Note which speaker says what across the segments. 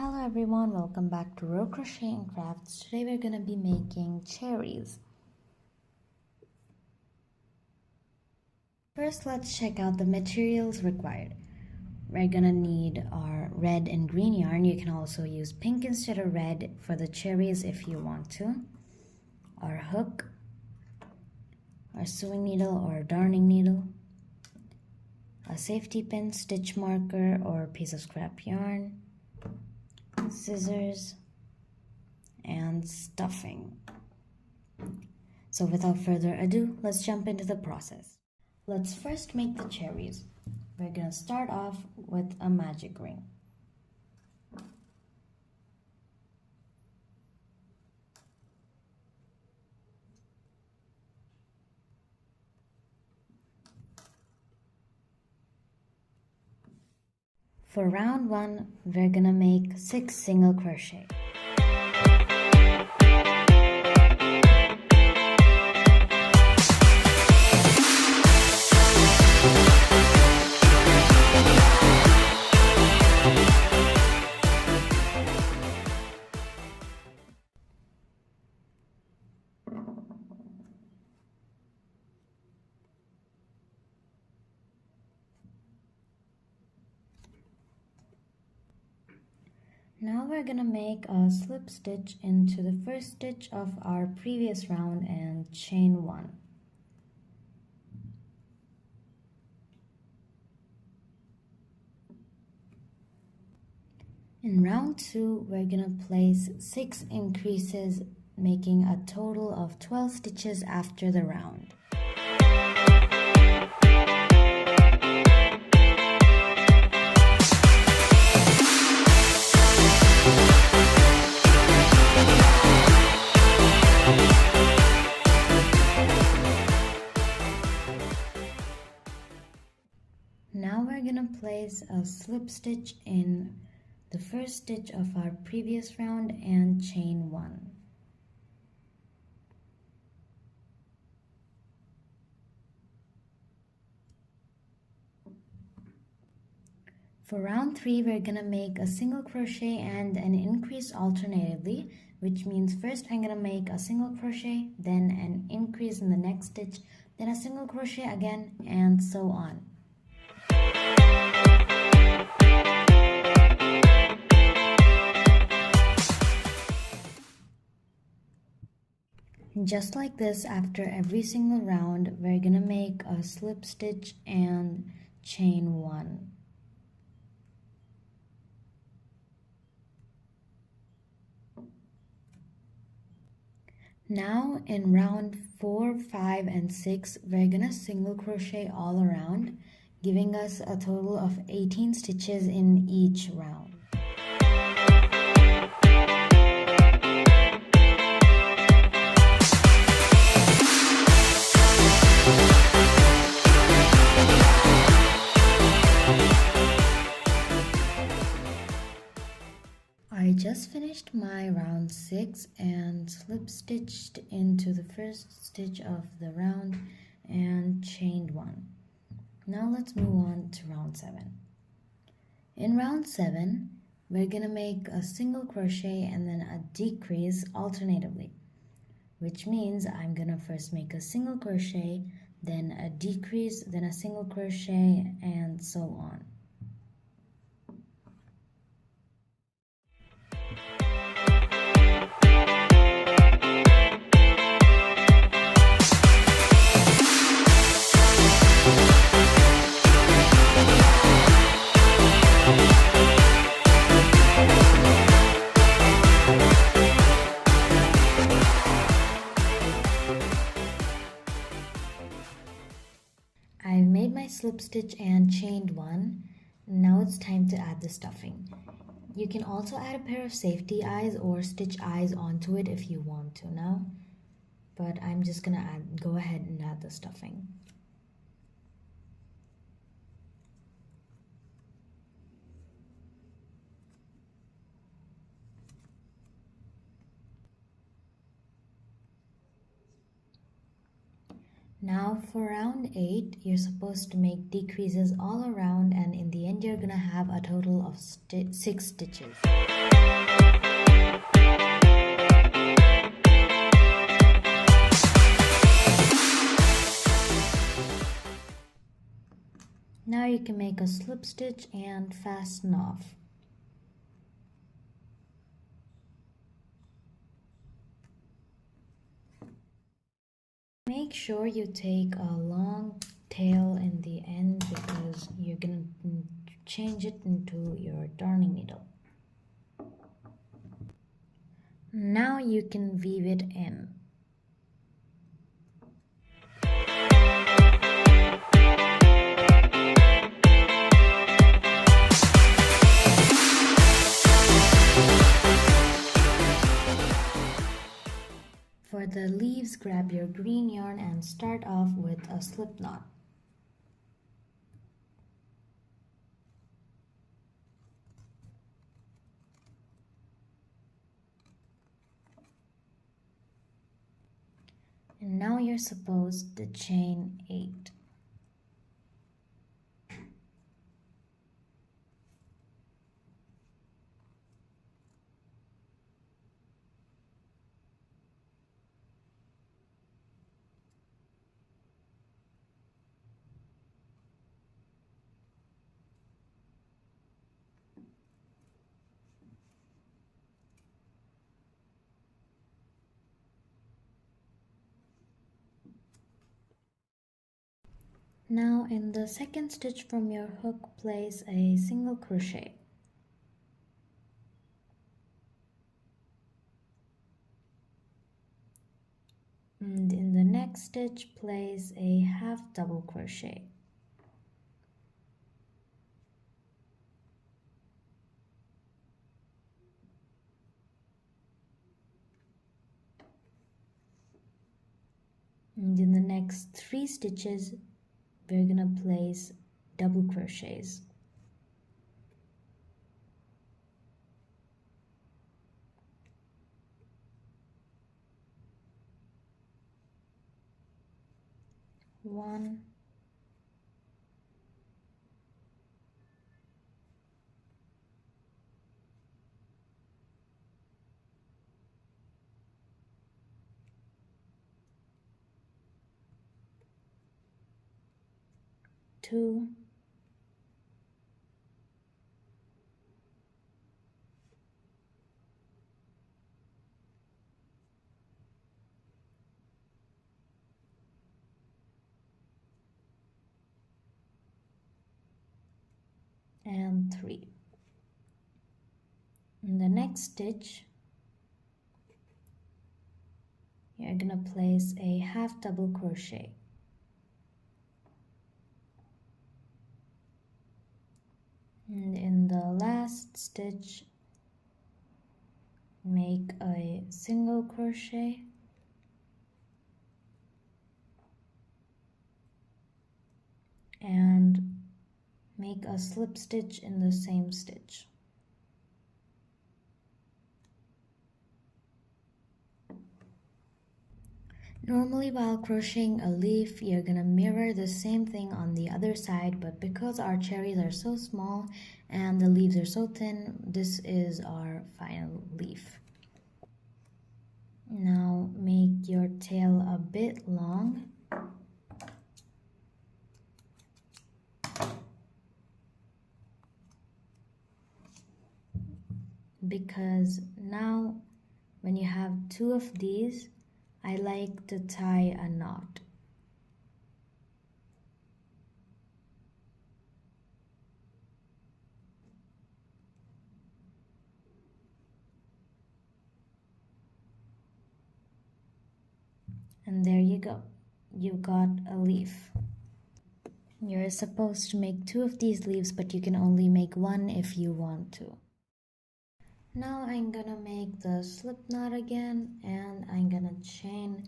Speaker 1: Hello everyone, welcome back to Row Crochet and Crafts. Today we're going to be making cherries. First, let's check out the materials required. We're going to need our red and green yarn. You can also use pink instead of red for the cherries if you want to. Our hook, our sewing needle or darning needle, a safety pin, stitch marker or piece of scrap yarn, scissors, and stuffing. So without further ado, let's jump into the process. Let's first make the cherries. We're going to start off with a magic ring. For round 1, we're going to make 6 single crochet. Now we're going to make a slip stitch into the first stitch of our previous round and chain 1. In round 2, we're going to place 6 increases, making a total of 12 stitches after the round. Now we're going to place a slip stitch in the first stitch of our previous round and chain 1. For round 3, we're going to make a single crochet and an increase alternatively, which means first I'm going to make a single crochet, then an increase in the next stitch, then a single crochet again, and so on. Just like this, after every single round, we're going to make a slip stitch and chain 1. Now in round 4, 5, and 6, we're going to single crochet all around, giving us a total of 18 stitches in each round. I just finished my round 6 and slip stitched into the first stitch of the round and chained 1. Now let's move on to round 7. In round 7, we're going to make a single crochet and then a decrease alternatively, which means I'm going to first make a single crochet, then a decrease, then a single crochet, and so on. I've made my slip stitch and chained 1. Now it's time to add the stuffing. You can also add a pair of safety eyes or stitch eyes onto it if you want to now, but I'm just gonna go ahead and add the stuffing. Now for round 8, you're supposed to make decreases all around, and in the end you're gonna have a total of 6 stitches. Now you can make a slip stitch and fasten off. Make sure you take a long tail in the end because you're gonna change it into your darning needle. Now you can weave it in. For the leaves, grab your green yarn and start off with a slip knot. And now you're supposed to chain 8. Now in the second stitch from your hook, place a single crochet. And in the next stitch, place a half double crochet. And in the next 3 stitches, we're gonna place double crochets. One, two, and 3. In the next stitch, you're gonna place a half double crochet. And in the last stitch, make a single crochet and make a slip stitch in the same stitch. Normally while crocheting a leaf, you're gonna mirror the same thing on the other side, but because our cherries are so small and the leaves are so thin, this is our final leaf. Now make your tail a bit long. Because now when you have 2 of these, I like to tie a knot. And there you go. You've got a leaf. You're supposed to make 2 of these leaves, but you can only make 1 if you want to. Now I'm gonna make the slip knot again, and I'm gonna chain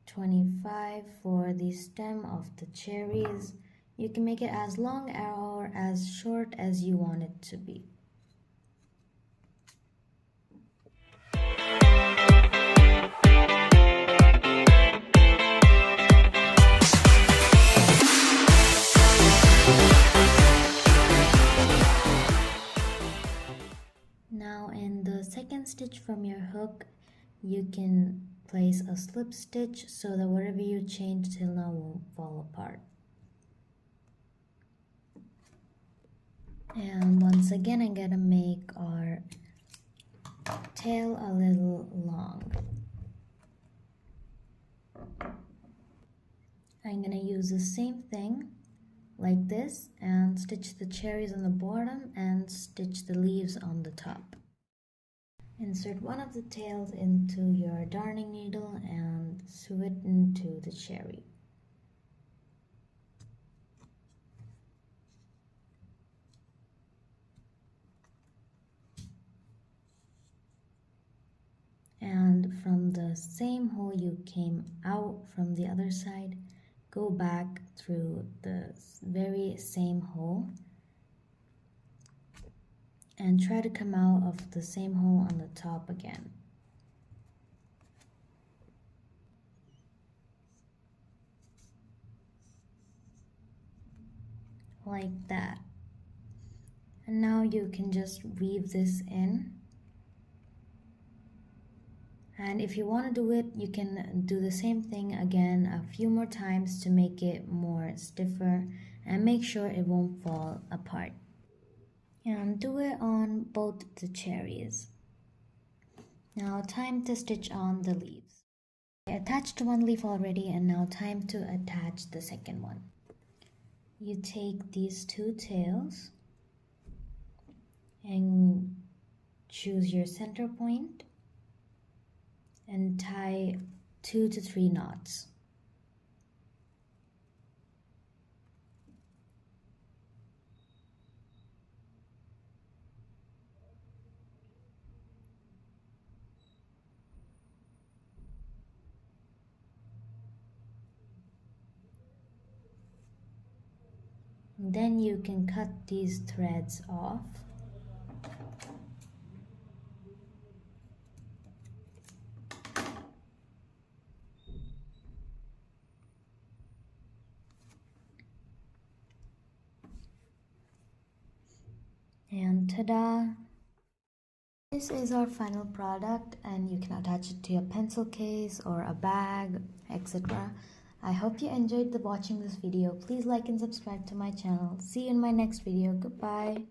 Speaker 1: 25 for the stem of the cherries. You can make it as long or as short as you want it to be. Now in the second stitch from your hook, you can place a slip stitch so that whatever you change till now won't fall apart. And once again, I'm gonna make our tail a little long. I'm gonna use the same thing like this and stitch the cherries on the bottom and stitch the leaves on the top. Insert one of the tails into your darning needle and sew it into the cherry. And from the same hole you came out from the other side, go back through the very same hole and try to come out of the same hole on the top again. Like that. And now you can just weave this in. And if you want to do it, you can do the same thing again a few more times to make it more stiffer and make sure it won't fall apart. And do it on both the cherries. Now time to stitch on the leaves. I attached one leaf already and now time to attach the second one. You take these two tails and choose your center point and tie 2 to 3 knots. Then you can cut these threads off. And ta-da! This is our final product and you can attach it to your pencil case or a bag, etc. I hope you enjoyed watching this video. Please like and subscribe to my channel. See you in my next video. Goodbye.